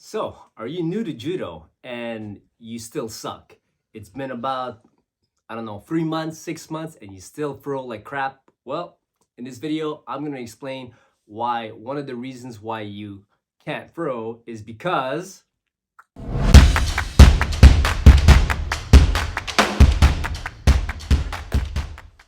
So, are you new to judo and you still suck? It's been about, I don't know, 3 months, 6 months, and you still throw like crap? Well, in this video, I'm going to explain why one of the reasons why you can't throw is because.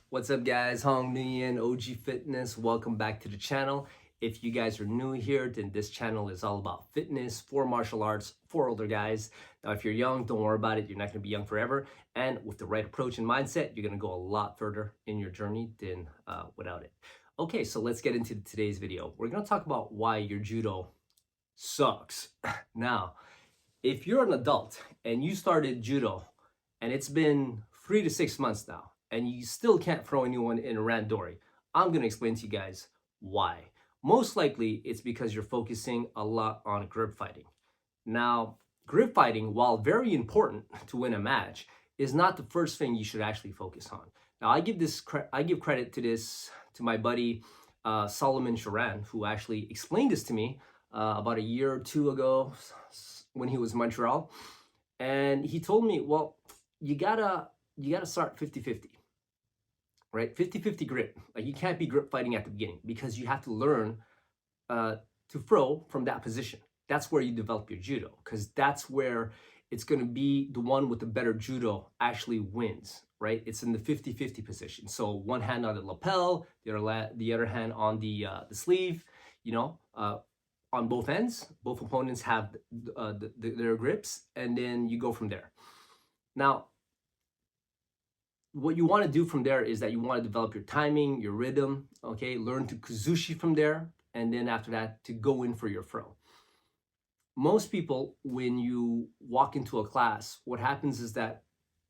What's up, guys? Nguyen, OG Fitness. Welcome back to the channel. If you guys are new here, then this channel is all about fitness for martial arts for older guys. Now, if you're young, don't worry about it. You're not going to be young forever. And with the right approach and mindset, you're going to go a lot further in your journey than without it. Okay, so let's get into today's video. We're going to talk about why your judo sucks. Now, if you're an adult and you started judo and it's been 3 to 6 months now, and you still can't throw anyone in a randori, I'm going to explain to you guys why. Most likely, it's because you're focusing a lot on grip fighting. Now, grip fighting, while very important to win a match, is not the first thing you should actually focus on. Now, I give credit to my buddy Solomon Sharan, who actually explained this to me about a year or two ago when he was in Montreal, and he told me, well, you gotta start 50-50. Right? 50-50 grip. Like, you can't be grip fighting at the beginning because you have to learn to throw from that position. That's where you develop your judo, because that's where it's going to be the one with the better judo actually wins, right? It's in the 50-50 position. So one hand on the lapel, the other hand on the sleeve, on both ends. Both opponents have their grips, and then you go from there. Now, what you want to do from there is that you want to develop your timing, your rhythm, okay? Learn to kuzushi from there, and then after that, to go in for your throw. Most people, when you walk into a class, what happens is that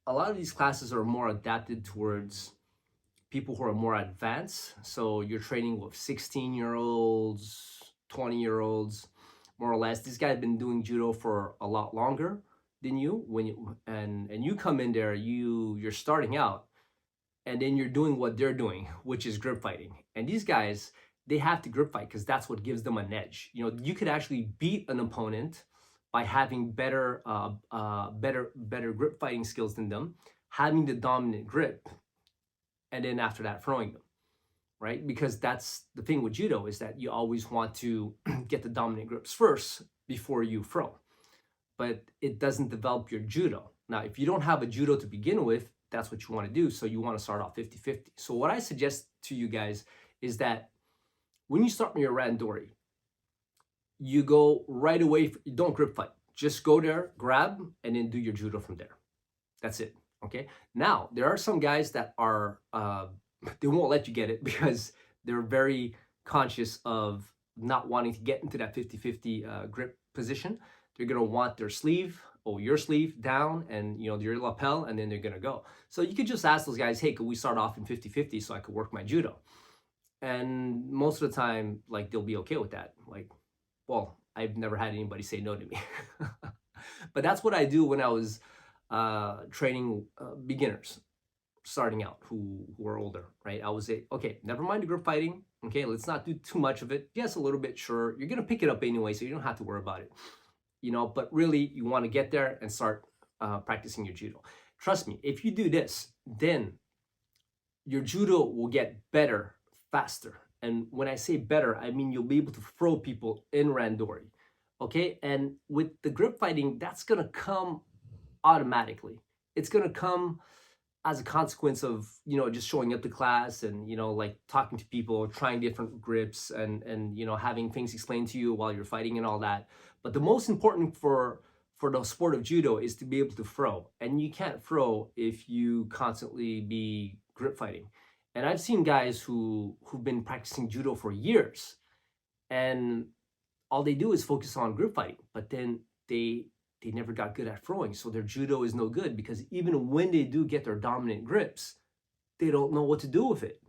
a lot of these classes are more adapted towards people who are more advanced. So you're training with 16-year-olds, 20-year-olds, more or less. These guys have been doing judo for a lot longer than you. And you come in there, you're starting out, and then you're doing what they're doing, which is grip fighting. And these guys, they have to grip fight because that's what gives them an edge. You could actually beat an opponent by having better grip fighting skills than them, having the dominant grip, and then after that throwing them, right? Because that's the thing with judo, is that you always want to get the dominant grips first before you throw. But it doesn't develop your judo. Now, if you don't have a judo to begin with, that's what you want to do. So you want to start off 50-50. So what I suggest to you guys is that when you start your randori, you go right away. You don't grip fight. Just go there, grab, and then do your judo from there. That's it. Okay. Now, there are some guys that are, they won't let you get it because they're very conscious of not wanting to get into that 50-50 grip position. They're going to want their sleeve or your sleeve down and, your lapel, and then they're going to go. So you could just ask those guys, hey, could we start off in 50-50 so I could work my judo? And most of the time, like, they'll be okay with that. Like, well, I've never had anybody say no to me. But that's what I do when I was training beginners starting out who are older, right? I would say, okay, never mind the grip fighting. Okay, let's not do too much of it. Yes, a little bit, sure. You're going to pick it up anyway, so you don't have to worry about it. But really, you want to get there and start practicing your judo. Trust me, if you do this, then your judo will get better faster. And when I say better, I mean you'll be able to throw people in randori. Okay? And with the grip fighting, that's going to come automatically. It's going to come as a consequence of, just showing up to class and, like talking to people, trying different grips and having things explained to you while you're fighting and all that. But the most important for the sport of judo is to be able to throw. And you can't throw if you constantly be grip fighting. And I've seen guys who've been practicing judo for years, and all they do is focus on grip fighting, but then they never got good at throwing. So their judo is no good, because even when they do get their dominant grips, they don't know what to do with it,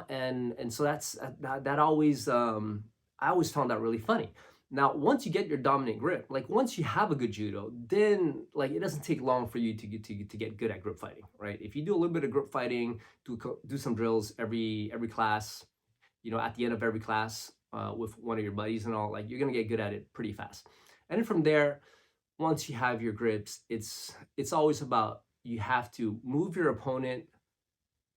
and so that always, I always found that really funny. Now, once you get your dominant grip, like once you have a good judo, then like it doesn't take long for you to get good at grip fighting, right? If you do a little bit of grip fighting, do some drills every class, at the end of every class with one of your buddies and all, like you're gonna get good at it pretty fast. And then from there, once you have your grips, it's always about, you have to move your opponent,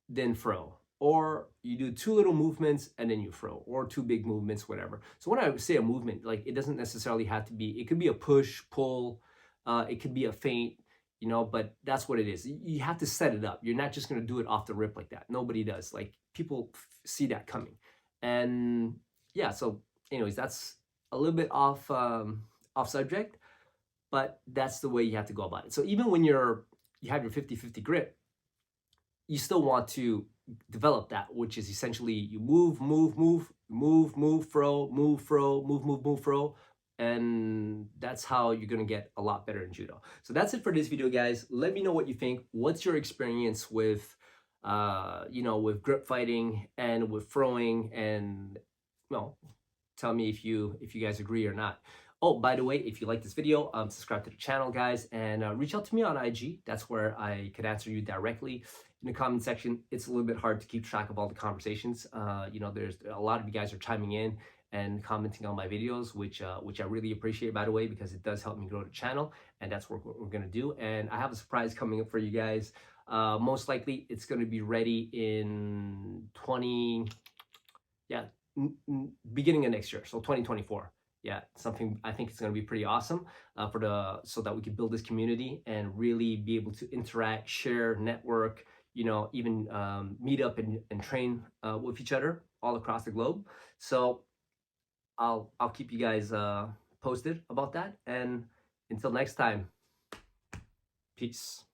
then throw, or you do two little movements and then you throw, or two big movements, whatever. So when I say a movement, like, it doesn't necessarily have to be, it could be a push, pull, it could be a feint, you know, but that's what it is. You have to set it up. You're not just going to do it off the rip like that. Nobody does. Like, people see that coming. And yeah, so anyways, that's a little bit off subject, but that's the way you have to go about it. So even when you have your 50-50 grip, you still want to develop that, which is essentially you move, move, move, move, move, throw, move, throw, move, move, move, throw. And that's how you're going to get a lot better in judo. So that's it for this video, guys. Let me know what you think. What's your experience with, with grip fighting and with throwing? And, well, tell me if you guys agree or not. Oh, by the way, if you like this video, subscribe to the channel, guys, and reach out to me on IG. That's where I could answer you directly in the comment section. It's a little bit hard to keep track of all the conversations. There's a lot of you guys are chiming in and commenting on my videos, which I really appreciate, by the way, because it does help me grow the channel, and that's what we're gonna do. And I have a surprise coming up for you guys. Most likely, it's gonna be ready in beginning of next year, so 2024. Yeah, something I think it's going to be pretty awesome so that we can build this community and really be able to interact, share, network, even meet up and train with each other all across the globe. So I'll keep you guys posted about that. And until next time, peace.